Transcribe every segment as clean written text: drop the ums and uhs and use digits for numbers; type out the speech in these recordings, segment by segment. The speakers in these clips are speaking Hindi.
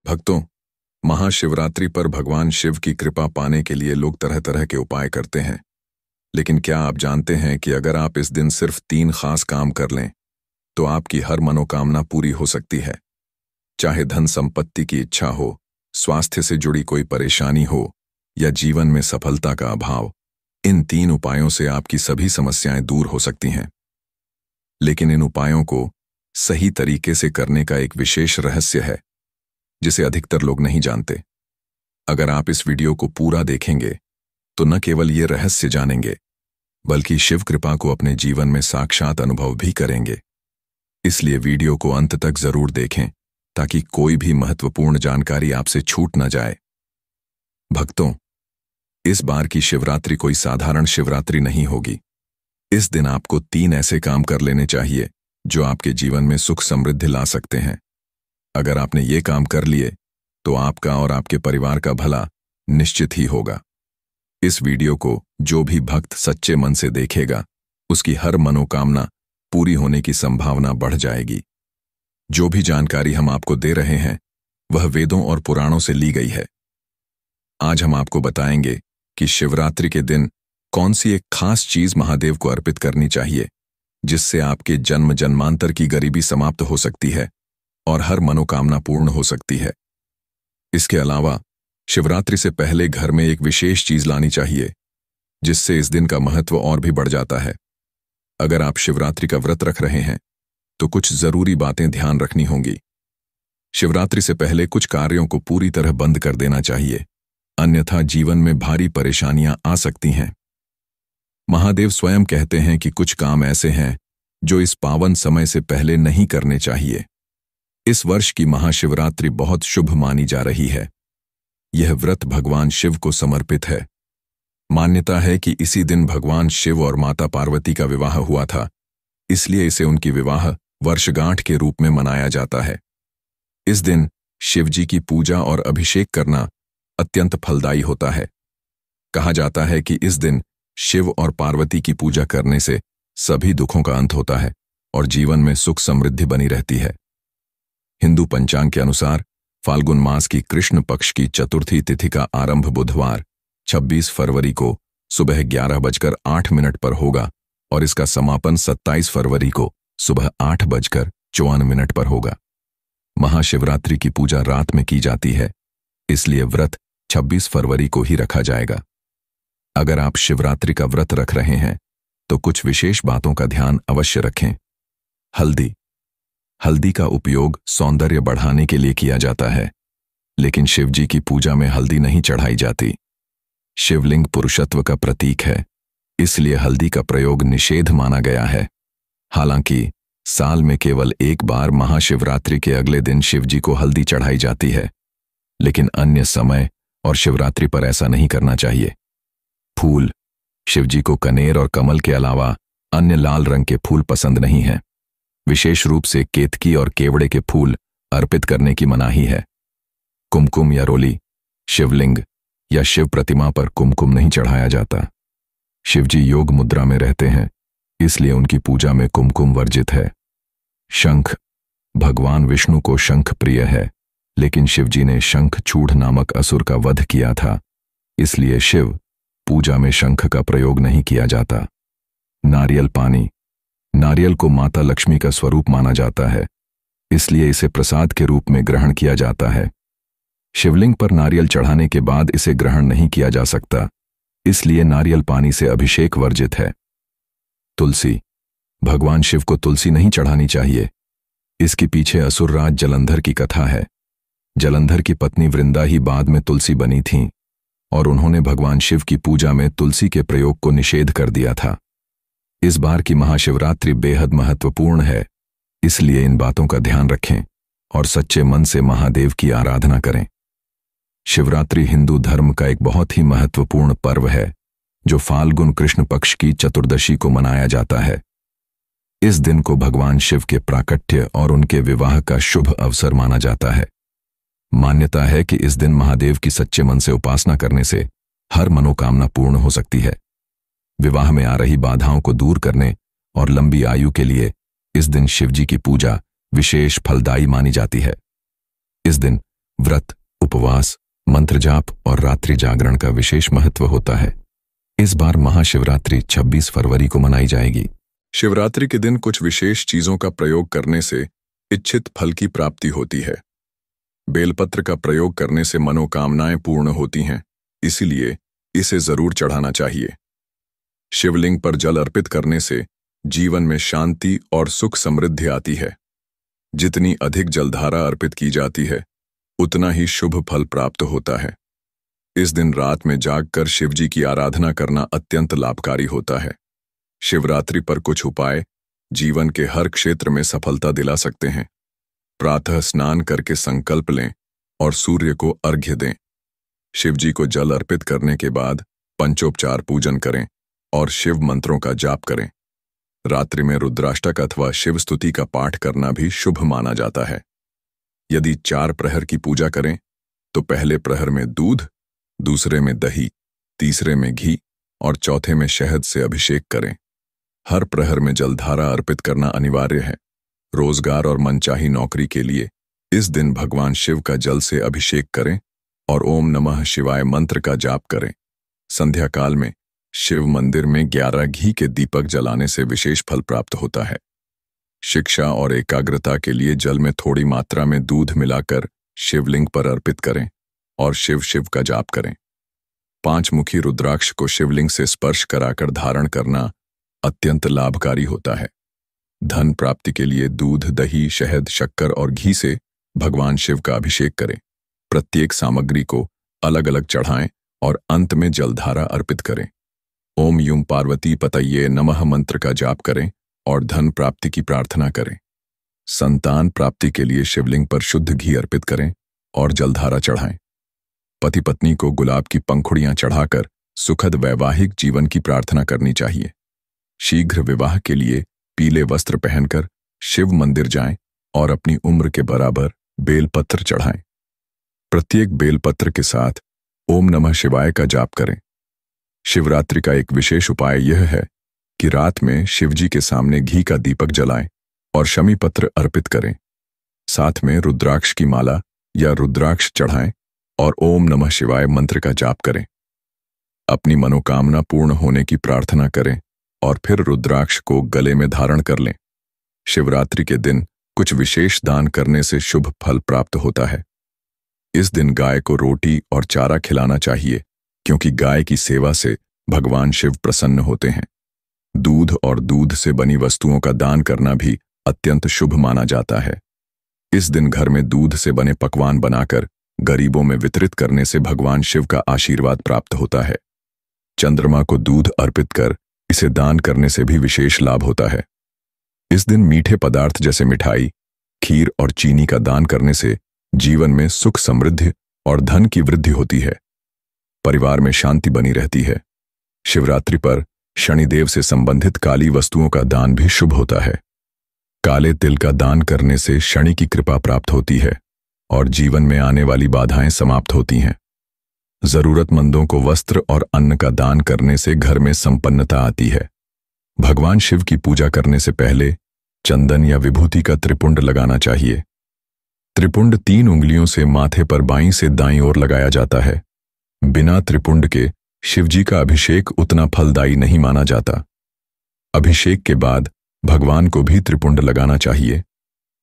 भक्तों, महाशिवरात्रि पर भगवान शिव की कृपा पाने के लिए लोग तरह तरह के उपाय करते हैं। लेकिन क्या आप जानते हैं कि अगर आप इस दिन सिर्फ 3 खास काम कर लें तो आपकी हर मनोकामना पूरी हो सकती है। चाहे धन संपत्ति की इच्छा हो, स्वास्थ्य से जुड़ी कोई परेशानी हो या जीवन में सफलता का अभाव, इन 3 उपायों से आपकी सभी समस्याएं दूर हो सकती हैं। लेकिन इन उपायों को सही तरीके से करने का एक विशेष रहस्य है जिसे अधिकतर लोग नहीं जानते। अगर आप इस वीडियो को पूरा देखेंगे तो न केवल ये रहस्य जानेंगे बल्कि शिव कृपा को अपने जीवन में साक्षात अनुभव भी करेंगे। इसलिए वीडियो को अंत तक जरूर देखें ताकि कोई भी महत्वपूर्ण जानकारी आपसे छूट न जाए। भक्तों, इस बार की शिवरात्रि कोई साधारण शिवरात्रि नहीं होगी। इस दिन आपको 3 ऐसे काम कर लेने चाहिए जो आपके जीवन में सुख समृद्धि ला सकते हैं। अगर आपने ये काम कर लिए तो आपका और आपके परिवार का भला निश्चित ही होगा। इस वीडियो को जो भी भक्त सच्चे मन से देखेगा उसकी हर मनोकामना पूरी होने की संभावना बढ़ जाएगी। जो भी जानकारी हम आपको दे रहे हैं वह वेदों और पुराणों से ली गई है। आज हम आपको बताएंगे कि शिवरात्रि के दिन कौन सी एक खास चीज महादेव को अर्पित करनी चाहिए जिससे आपके जन्म जन्मांतर की गरीबी समाप्त हो सकती है और हर मनोकामना पूर्ण हो सकती है। इसके अलावा शिवरात्रि से पहले घर में एक विशेष चीज लानी चाहिए जिससे इस दिन का महत्व और भी बढ़ जाता है। अगर आप शिवरात्रि का व्रत रख रहे हैं तो कुछ जरूरी बातें ध्यान रखनी होंगी। शिवरात्रि से पहले कुछ कार्यों को पूरी तरह बंद कर देना चाहिए, अन्यथा जीवन में भारी परेशानियां आ सकती हैं। महादेव स्वयं कहते हैं कि कुछ काम ऐसे हैं जो इस पावन समय से पहले नहीं करने चाहिए। इस वर्ष की महाशिवरात्रि बहुत शुभ मानी जा रही है। यह व्रत भगवान शिव को समर्पित है। मान्यता है कि इसी दिन भगवान शिव और माता पार्वती का विवाह हुआ था, इसलिए इसे उनकी विवाह वर्षगांठ के रूप में मनाया जाता है। इस दिन शिव जी की पूजा और अभिषेक करना अत्यंत फलदायी होता है। कहा जाता है कि इस दिन शिव और पार्वती की पूजा करने से सभी दुखों का अंत होता है और जीवन में सुख समृद्धि बनी रहती है। हिंदू पंचांग के अनुसार फाल्गुन मास की कृष्ण पक्ष की चतुर्थी तिथि का आरंभ बुधवार 26 फरवरी को सुबह 11:08 पर होगा और इसका समापन 27 फरवरी को सुबह 8:54 पर होगा। महाशिवरात्रि की पूजा रात में की जाती है, इसलिए व्रत 26 फरवरी को ही रखा जाएगा। अगर आप शिवरात्रि का व्रत रख रहे हैं तो कुछ विशेष बातों का ध्यान अवश्य रखें। हल्दी का उपयोग सौंदर्य बढ़ाने के लिए किया जाता है, लेकिन शिव जी की पूजा में हल्दी नहीं चढ़ाई जाती। शिवलिंग पुरुषत्व का प्रतीक है, इसलिए हल्दी का प्रयोग निषेध माना गया है। हालांकि साल में केवल एक बार महाशिवरात्रि के अगले दिन शिव जी को हल्दी चढ़ाई जाती है, लेकिन अन्य समय और शिवरात्रि पर ऐसा नहीं करना चाहिए। फूल, शिव जी को कनेर और कमल के अलावा अन्य लाल रंग के फूल पसंद नहीं है। विशेष रूप से केतकी और केवड़े के फूल अर्पित करने की मनाही है। कुमकुम या रोली, शिवलिंग या शिव प्रतिमा पर कुमकुम नहीं चढ़ाया जाता। शिव जी योग मुद्रा में रहते हैं, इसलिए उनकी पूजा में कुमकुम वर्जित है। शंख, भगवान विष्णु को शंख प्रिय है, लेकिन शिव जी ने शंखचूड़ नामक असुर का वध किया था, इसलिए शिव पूजा में शंख का प्रयोग नहीं किया जाता। नारियल पानी, नारियल को माता लक्ष्मी का स्वरूप माना जाता है, इसलिए इसे प्रसाद के रूप में ग्रहण किया जाता है। शिवलिंग पर नारियल चढ़ाने के बाद इसे ग्रहण नहीं किया जा सकता, इसलिए नारियल पानी से अभिषेक वर्जित है। तुलसी, भगवान शिव को तुलसी नहीं चढ़ानी चाहिए। इसके पीछे असुरराज जलंधर की कथा है। जलंधर की पत्नी वृंदा ही बाद में तुलसी बनी थीं और उन्होंने भगवान शिव की पूजा में तुलसी के प्रयोग को निषेध कर दिया था। इस बार की महाशिवरात्रि बेहद महत्वपूर्ण है, इसलिए इन बातों का ध्यान रखें और सच्चे मन से महादेव की आराधना करें। शिवरात्रि हिंदू धर्म का एक बहुत ही महत्वपूर्ण पर्व है जो फाल्गुन कृष्ण पक्ष की चतुर्दशी को मनाया जाता है। इस दिन को भगवान शिव के प्राकट्य और उनके विवाह का शुभ अवसर माना जाता है। मान्यता है कि इस दिन महादेव की सच्चे मन से उपासना करने से हर मनोकामना पूर्ण हो सकती है। विवाह में आ रही बाधाओं को दूर करने और लंबी आयु के लिए इस दिन शिवजी की पूजा विशेष फलदायी मानी जाती है। इस दिन व्रत, उपवास, मंत्र जाप और रात्रि जागरण का विशेष महत्व होता है। इस बार महाशिवरात्रि 26 फरवरी को मनाई जाएगी। शिवरात्रि के दिन कुछ विशेष चीजों का प्रयोग करने से इच्छित फल की प्राप्ति होती है। बेलपत्र का प्रयोग करने से मनोकामनाएं पूर्ण होती हैं, इसीलिए इसे जरूर चढ़ाना चाहिए। शिवलिंग पर जल अर्पित करने से जीवन में शांति और सुख समृद्धि आती है। जितनी अधिक जलधारा अर्पित की जाती है, उतना ही शुभ फल प्राप्त होता है। इस दिन रात में जागकर शिवजी की आराधना करना अत्यंत लाभकारी होता है। शिवरात्रि पर कुछ उपाय जीवन के हर क्षेत्र में सफलता दिला सकते हैं। प्रातः स्नान करके संकल्प लें और सूर्य को अर्घ्य दें। शिवजी को जल अर्पित करने के बाद पंचोपचार पूजन करें और शिव मंत्रों का जाप करें। रात्रि में रुद्राष्टक अथवा शिव स्तुति का पाठ करना भी शुभ माना जाता है। यदि 4 प्रहर की पूजा करें तो पहले प्रहर में दूध, दूसरे में दही, तीसरे में घी और चौथे में शहद से अभिषेक करें। हर प्रहर में जलधारा अर्पित करना अनिवार्य है। रोजगार और मनचाही नौकरी के लिए इस दिन भगवान शिव का जल से अभिषेक करें और ओम नमः शिवाय मंत्र का जाप करें। संध्या काल में शिव मंदिर में 11 घी के दीपक जलाने से विशेष फल प्राप्त होता है। शिक्षा और एकाग्रता के लिए जल में थोड़ी मात्रा में दूध मिलाकर शिवलिंग पर अर्पित करें और शिव शिव का जाप करें। 5 मुखी रुद्राक्ष को शिवलिंग से स्पर्श कराकर धारण करना अत्यंत लाभकारी होता है। धन प्राप्ति के लिए दूध, दही, शहद, शक्कर और घी से भगवान शिव का अभिषेक करें। प्रत्येक सामग्री को अलग अलग चढ़ाएं और अंत में जलधारा अर्पित करें। ओम यूं पार्वती पतये नमः मंत्र का जाप करें और धन प्राप्ति की प्रार्थना करें। संतान प्राप्ति के लिए शिवलिंग पर शुद्ध घी अर्पित करें और जलधारा चढ़ाएं। पति पत्नी को गुलाब की पंखुड़ियां चढ़ाकर सुखद वैवाहिक जीवन की प्रार्थना करनी चाहिए। शीघ्र विवाह के लिए पीले वस्त्र पहनकर शिव मंदिर जाएं और अपनी उम्र के बराबर बेलपत्र चढ़ाएं। प्रत्येक बेलपत्र के साथ ओम नमः शिवाय का जाप करें। शिवरात्रि का एक विशेष उपाय यह है कि रात में शिवजी के सामने घी का दीपक जलाएं और शमी पत्र अर्पित करें। साथ में रुद्राक्ष की माला या रुद्राक्ष चढ़ाएं और ओम नमः शिवाय मंत्र का जाप करें। अपनी मनोकामना पूर्ण होने की प्रार्थना करें और फिर रुद्राक्ष को गले में धारण कर लें। शिवरात्रि के दिन कुछ विशेष दान करने से शुभ फल प्राप्त होता है। इस दिन गाय को रोटी और चारा खिलाना चाहिए, क्योंकि गाय की सेवा से भगवान शिव प्रसन्न होते हैं। दूध और दूध से बनी वस्तुओं का दान करना भी अत्यंत शुभ माना जाता है। इस दिन घर में दूध से बने पकवान बनाकर गरीबों में वितरित करने से भगवान शिव का आशीर्वाद प्राप्त होता है। चंद्रमा को दूध अर्पित कर इसे दान करने से भी विशेष लाभ होता है। इस दिन मीठे पदार्थ जैसे मिठाई, खीर और चीनी का दान करने से जीवन में सुख समृद्धि और धन की वृद्धि होती है। परिवार में शांति बनी रहती है। शिवरात्रि पर शनिदेव से संबंधित काली वस्तुओं का दान भी शुभ होता है। काले तिल का दान करने से शनि की कृपा प्राप्त होती है और जीवन में आने वाली बाधाएं समाप्त होती हैं। जरूरतमंदों को वस्त्र और अन्न का दान करने से घर में संपन्नता आती है। भगवान शिव की पूजा करने से पहले चंदन या विभूति का त्रिपुंड लगाना चाहिए। त्रिपुंड 3 उंगलियों से माथे पर बाईं से दाईं ओर लगाया जाता है। बिना त्रिपुंड के शिवजी का अभिषेक उतना फलदायी नहीं माना जाता। अभिषेक के बाद भगवान को भी त्रिपुंड लगाना चाहिए,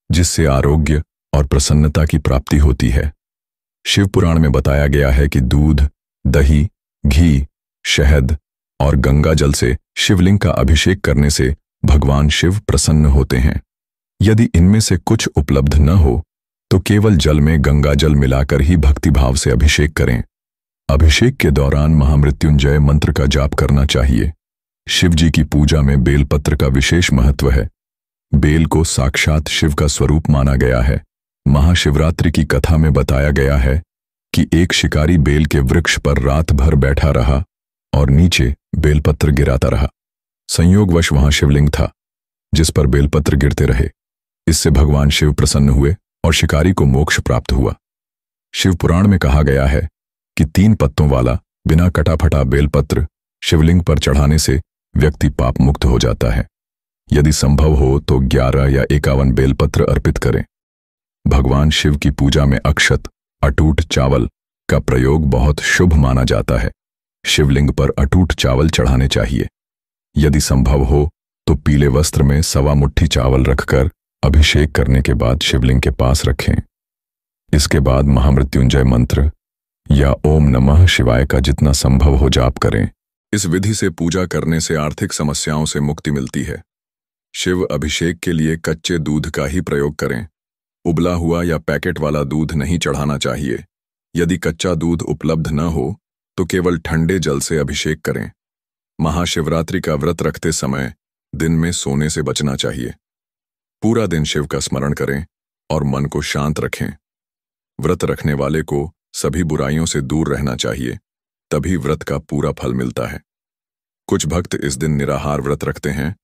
जिससे आरोग्य और प्रसन्नता की प्राप्ति होती है। शिव पुराण में बताया गया है कि दूध, दही, घी, शहद और गंगा जल से शिवलिंग का अभिषेक करने से भगवान शिव प्रसन्न होते हैं। यदि इनमें से कुछ उपलब्ध न हो तो केवल जल में गंगा जल मिलाकर ही भक्तिभाव से अभिषेक करें। अभिषेक के दौरान महामृत्युंजय मंत्र का जाप करना चाहिए। शिवजी की पूजा में बेलपत्र का विशेष महत्व है। बेल को साक्षात शिव का स्वरूप माना गया है। महाशिवरात्रि की कथा में बताया गया है कि एक शिकारी बेल के वृक्ष पर रात भर बैठा रहा और नीचे बेलपत्र गिराता रहा। संयोगवश वहां शिवलिंग था, जिस पर बेलपत्र गिरते रहे। इससे भगवान शिव प्रसन्न हुए और शिकारी को मोक्ष प्राप्त हुआ। शिव पुराण में कहा गया है कि 3 पत्तों वाला बिना कटा फटा बेलपत्र शिवलिंग पर चढ़ाने से व्यक्ति पाप मुक्त हो जाता है। यदि संभव हो तो 11 या 51 बेलपत्र अर्पित करें। भगवान शिव की पूजा में अक्षत, अटूट चावल का प्रयोग बहुत शुभ माना जाता है। शिवलिंग पर अटूट चावल चढ़ाने चाहिए। यदि संभव हो तो पीले वस्त्र में सवा मुट्ठी चावल रखकर अभिषेक करने के बाद शिवलिंग के पास रखें। इसके बाद महामृत्युंजय मंत्र या ओम नमः शिवाय का जितना संभव हो जाप करें। इस विधि से पूजा करने से आर्थिक समस्याओं से मुक्ति मिलती है। शिव अभिषेक के लिए कच्चे दूध का ही प्रयोग करें। उबला हुआ या पैकेट वाला दूध नहीं चढ़ाना चाहिए। यदि कच्चा दूध उपलब्ध न हो तो केवल ठंडे जल से अभिषेक करें। महाशिवरात्रि का व्रत रखते समय दिन में सोने से बचना चाहिए। पूरा दिन शिव का स्मरण करें और मन को शांत रखें। व्रत रखने वाले को सभी बुराइयों से दूर रहना चाहिए, तभी व्रत का पूरा फल मिलता है। कुछ भक्त इस दिन निराहार व्रत रखते हैं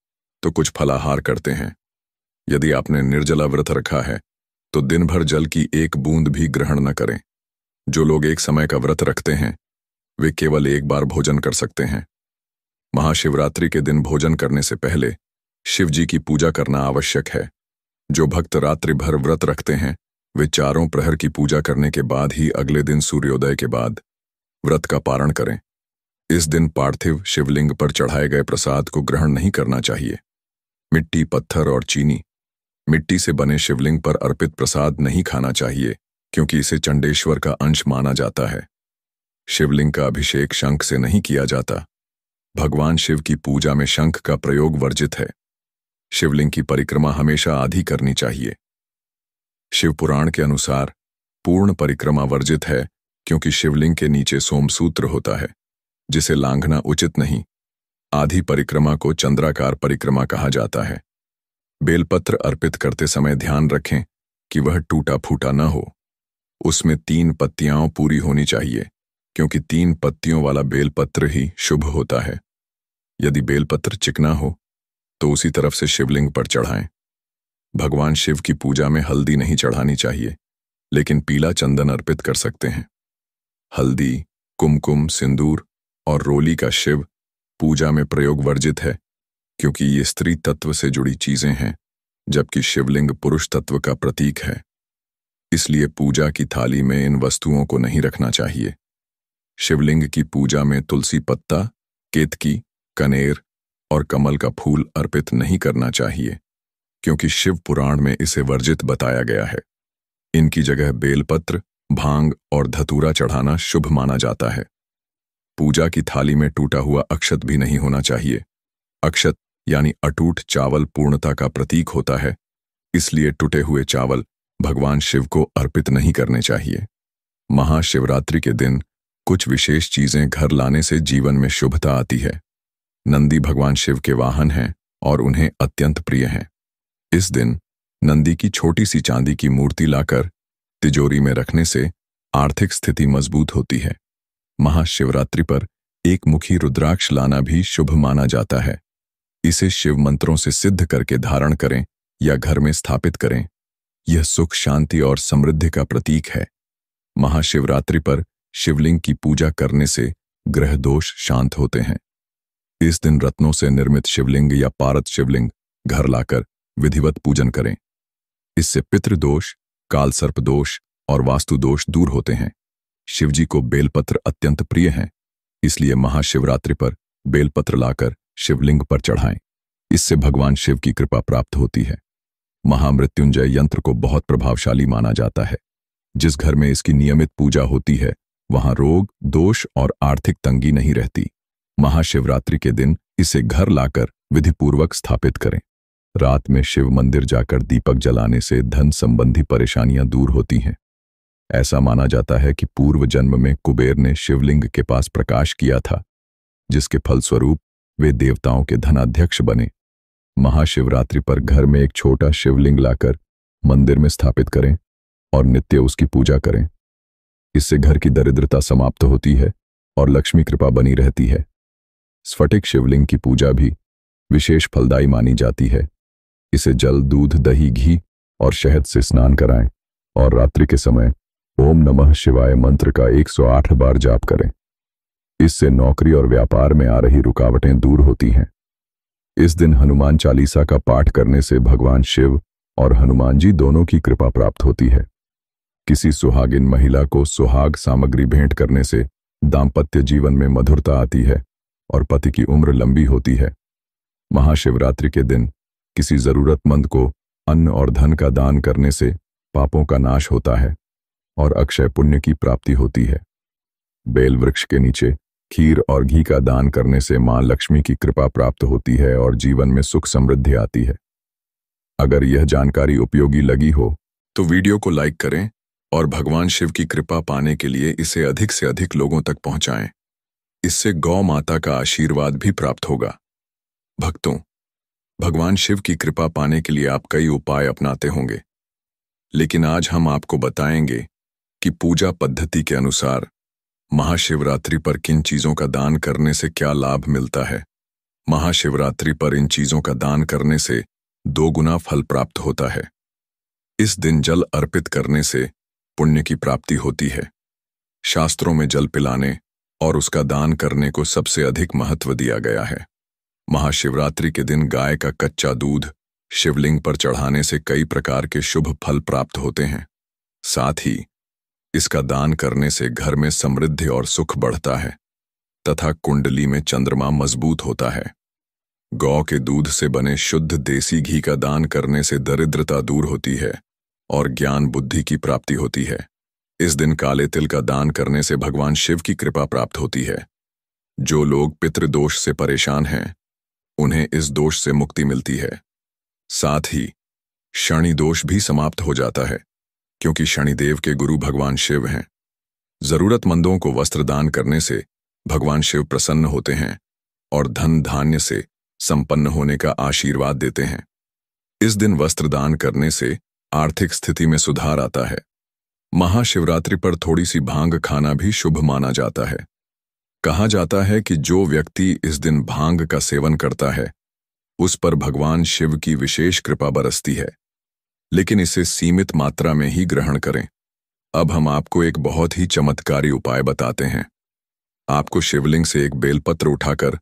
तो कुछ फलाहार करते हैं। यदि आपने निर्जला व्रत रखा है तो दिन भर जल की एक बूंद भी ग्रहण न करें। जो लोग एक समय का व्रत रखते हैं वे केवल एक बार भोजन कर सकते हैं। महाशिवरात्रि के दिन भोजन करने से पहले शिव जी की पूजा करना आवश्यक है। जो भक्त रात्रि भर व्रत रखते हैं वे चारों प्रहर की पूजा करने के बाद ही अगले दिन सूर्योदय के बाद व्रत का पारण करें। इस दिन पार्थिव शिवलिंग पर चढ़ाए गए प्रसाद को ग्रहण नहीं करना चाहिए। मिट्टी, पत्थर और चीनी। मिट्टी से बने शिवलिंग पर अर्पित प्रसाद नहीं खाना चाहिए क्योंकि इसे चंडेश्वर का अंश माना जाता है। शिवलिंग का अभिषेक शंख से नहीं किया जाता। भगवान शिव की पूजा में शंख का प्रयोग वर्जित है। शिवलिंग की परिक्रमा हमेशा आधी करनी चाहिए। शिव पुराण के अनुसार पूर्ण परिक्रमा वर्जित है क्योंकि शिवलिंग के नीचे सोमसूत्र होता है जिसे लांघना उचित नहीं। आधी परिक्रमा को चंद्राकार परिक्रमा कहा जाता है। बेलपत्र अर्पित करते समय ध्यान रखें कि वह टूटा फूटा न हो। उसमें 3 पत्तियां पूरी होनी चाहिए क्योंकि 3 पत्तियों वाला बेलपत्र ही शुभ होता है। यदि बेलपत्र चिकना हो तो उसी तरफ से शिवलिंग पर चढ़ाएं। भगवान शिव की पूजा में हल्दी नहीं चढ़ानी चाहिए, लेकिन पीला चंदन अर्पित कर सकते हैं। हल्दी, कुमकुम, सिंदूर और रोली का शिव पूजा में प्रयोग वर्जित है क्योंकि ये स्त्री तत्व से जुड़ी चीजें हैं, जबकि शिवलिंग पुरुष तत्व का प्रतीक है। इसलिए पूजा की थाली में इन वस्तुओं को नहीं रखना चाहिए। शिवलिंग की पूजा में तुलसी पत्ता, केतकी, कनेर और कमल का फूल अर्पित नहीं करना चाहिए क्योंकि शिव पुराण में इसे वर्जित बताया गया है। इनकी जगह बेलपत्र, भांग और धतूरा चढ़ाना शुभ माना जाता है। पूजा की थाली में टूटा हुआ अक्षत भी नहीं होना चाहिए। अक्षत यानी अटूट चावल पूर्णता का प्रतीक होता है, इसलिए टूटे हुए चावल भगवान शिव को अर्पित नहीं करने चाहिए। महाशिवरात्रि के दिन कुछ विशेष चीजें घर लाने से जीवन में शुभता आती है। नंदी भगवान शिव के वाहन हैं और उन्हें अत्यंत प्रिय हैं। इस दिन नंदी की छोटी सी चांदी की मूर्ति लाकर तिजोरी में रखने से आर्थिक स्थिति मजबूत होती है। महाशिवरात्रि पर एक मुखी रुद्राक्ष लाना भी शुभ माना जाता है। इसे शिव मंत्रों से सिद्ध करके धारण करें या घर में स्थापित करें। यह सुख, शांति और समृद्धि का प्रतीक है। महाशिवरात्रि पर शिवलिंग की पूजा करने से ग्रह दोष शांत होते हैं। इस दिन रत्नों से निर्मित शिवलिंग या पारद शिवलिंग घर लाकर विधिवत पूजन करें। इससे पितृदोष, काल सर्प दोष और वास्तु दोष दूर होते हैं। शिवजी को बेलपत्र अत्यंत प्रिय हैं, इसलिए महाशिवरात्रि पर बेलपत्र लाकर शिवलिंग पर चढ़ाएं। इससे भगवान शिव की कृपा प्राप्त होती है। महामृत्युंजय यंत्र को बहुत प्रभावशाली माना जाता है। जिस घर में इसकी नियमित पूजा होती है वहां रोग, दोष और आर्थिक तंगी नहीं रहती। महाशिवरात्रि के दिन इसे घर लाकर विधिपूर्वक स्थापित करें। रात में शिव मंदिर जाकर दीपक जलाने से धन संबंधी परेशानियां दूर होती हैं। ऐसा माना जाता है कि पूर्व जन्म में कुबेर ने शिवलिंग के पास प्रकाश किया था, जिसके फलस्वरूप वे देवताओं के धनाध्यक्ष बने। महाशिवरात्रि पर घर में एक छोटा शिवलिंग लाकर मंदिर में स्थापित करें और नित्य उसकी पूजा करें। इससे घर की दरिद्रता समाप्त होती है और लक्ष्मी कृपा बनी रहती है। स्फटिक शिवलिंग की पूजा भी विशेष फलदायी मानी जाती है। इसे जल, दूध, दही, घी और शहद से स्नान कराएं और रात्रि के समय ओम नमः शिवाय मंत्र का 108 बार जाप करें। इससे नौकरी और व्यापार में आ रही रुकावटें दूर होती हैं। इस दिन हनुमान चालीसा का पाठ करने से भगवान शिव और हनुमान जी दोनों की कृपा प्राप्त होती है। किसी सुहागिन महिला को सुहाग सामग्री भेंट करने से दाम्पत्य जीवन में मधुरता आती है और पति की उम्र लंबी होती है। महाशिवरात्रि के दिन किसी जरूरतमंद को अन्न और धन का दान करने से पापों का नाश होता है और अक्षय पुण्य की प्राप्ति होती है। बेल वृक्ष के नीचे खीर और घी का दान करने से मां लक्ष्मी की कृपा प्राप्त होती है और जीवन में सुख समृद्धि आती है। अगर यह जानकारी उपयोगी लगी हो तो वीडियो को लाइक करें और भगवान शिव की कृपा पाने के लिए इसे अधिक से अधिक लोगों तक पहुंचाएं। इससे गौ माता का आशीर्वाद भी प्राप्त होगा। भक्तों, भगवान शिव की कृपा पाने के लिए आप कई उपाय अपनाते होंगे, लेकिन आज हम आपको बताएंगे कि पूजा पद्धति के अनुसार महाशिवरात्रि पर किन चीजों का दान करने से क्या लाभ मिलता है। महाशिवरात्रि पर इन चीजों का दान करने से 2 गुना फल प्राप्त होता है। इस दिन जल अर्पित करने से पुण्य की प्राप्ति होती है। शास्त्रों में जल पिलाने और उसका दान करने को सबसे अधिक महत्व दिया गया है। महाशिवरात्रि के दिन गाय का कच्चा दूध शिवलिंग पर चढ़ाने से कई प्रकार के शुभ फल प्राप्त होते हैं। साथ ही इसका दान करने से घर में समृद्धि और सुख बढ़ता है तथा कुंडली में चंद्रमा मजबूत होता है। गौ के दूध से बने शुद्ध देसी घी का दान करने से दरिद्रता दूर होती है और ज्ञान बुद्धि की प्राप्ति होती है। इस दिन काले तिल का दान करने से भगवान शिव की कृपा प्राप्त होती है। जो लोग पितृदोष से परेशान हैं, उन्हें इस दोष से मुक्ति मिलती है। साथ ही शनि दोष भी समाप्त हो जाता है, क्योंकि शनिदेव के गुरु भगवान शिव हैं। जरूरतमंदों को वस्त्र दान करने से भगवान शिव प्रसन्न होते हैं और धन धान्य से संपन्न होने का आशीर्वाद देते हैं। इस दिन वस्त्र दान करने से आर्थिक स्थिति में सुधार आता है। महाशिवरात्रि पर थोड़ी सी भांग खाना भी शुभ माना जाता है। कहा जाता है कि जो व्यक्ति इस दिन भांग का सेवन करता है, उस पर भगवान शिव की विशेष कृपा बरसती है, लेकिन इसे सीमित मात्रा में ही ग्रहण करें। अब हम आपको एक बहुत ही चमत्कारी उपाय बताते हैं। आपको शिवलिंग से एक बेलपत्र उठाकर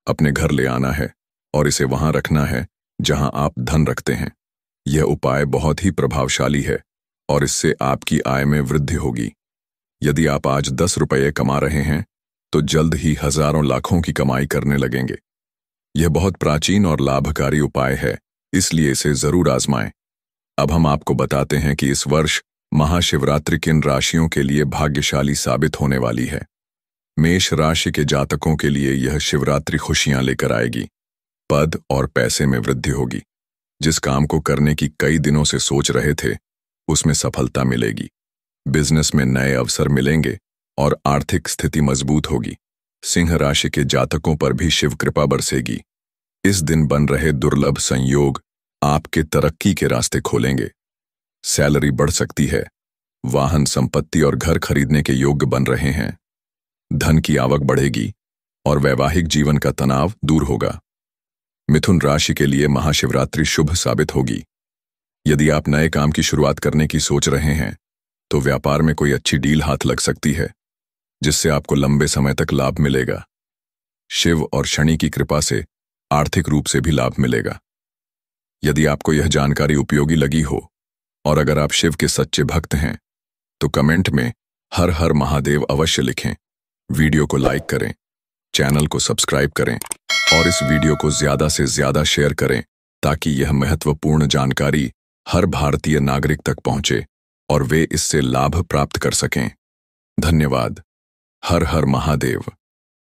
अपने घर ले आना है और इसे वहां रखना है जहां आप धन रखते हैं। यह उपाय बहुत ही प्रभावशाली है और इससे आपकी आय में वृद्धि होगी। यदि आप आज 10 रुपये कमा रहे हैं तो जल्द ही हजारों लाखों की कमाई करने लगेंगे। यह बहुत प्राचीन और लाभकारी उपाय है, इसलिए इसे जरूर आजमाएं। अब हम आपको बताते हैं कि इस वर्ष महाशिवरात्रि किन राशियों के लिए भाग्यशाली साबित होने वाली है। मेष राशि के जातकों के लिए यह शिवरात्रि खुशियां लेकर आएगी। पद और पैसे में वृद्धि होगी। जिस काम को करने की कई दिनों से सोच रहे थे, उसमें सफलता मिलेगी। बिजनेस में नए अवसर मिलेंगे और आर्थिक स्थिति मजबूत होगी। सिंह राशि के जातकों पर भी शिव कृपा बरसेगी। इस दिन बन रहे दुर्लभ संयोग आपके तरक्की के रास्ते खोलेंगे। सैलरी बढ़ सकती है। वाहन, संपत्ति और घर खरीदने के योग्य बन रहे हैं। धन की आवक बढ़ेगी और वैवाहिक जीवन का तनाव दूर होगा। मिथुन राशि के लिए महाशिवरात्रि शुभ साबित होगी। यदि आप नए काम की शुरुआत करने की सोच रहे हैं, तो व्यापार में कोई अच्छी डील हाथ लग सकती है, जिससे आपको लंबे समय तक लाभ मिलेगा। शिव और शनि की कृपा से आर्थिक रूप से भी लाभ मिलेगा। यदि आपको यह जानकारी उपयोगी लगी हो और अगर आप शिव के सच्चे भक्त हैं, तो कमेंट में हर हर महादेव अवश्य लिखें। वीडियो को लाइक करें, चैनल को सब्सक्राइब करें और इस वीडियो को ज्यादा से ज्यादा शेयर करें, ताकि यह महत्वपूर्ण जानकारी हर भारतीय नागरिक तक पहुंचे और वे इससे लाभ प्राप्त कर सकें। धन्यवाद। हर हर महादेव।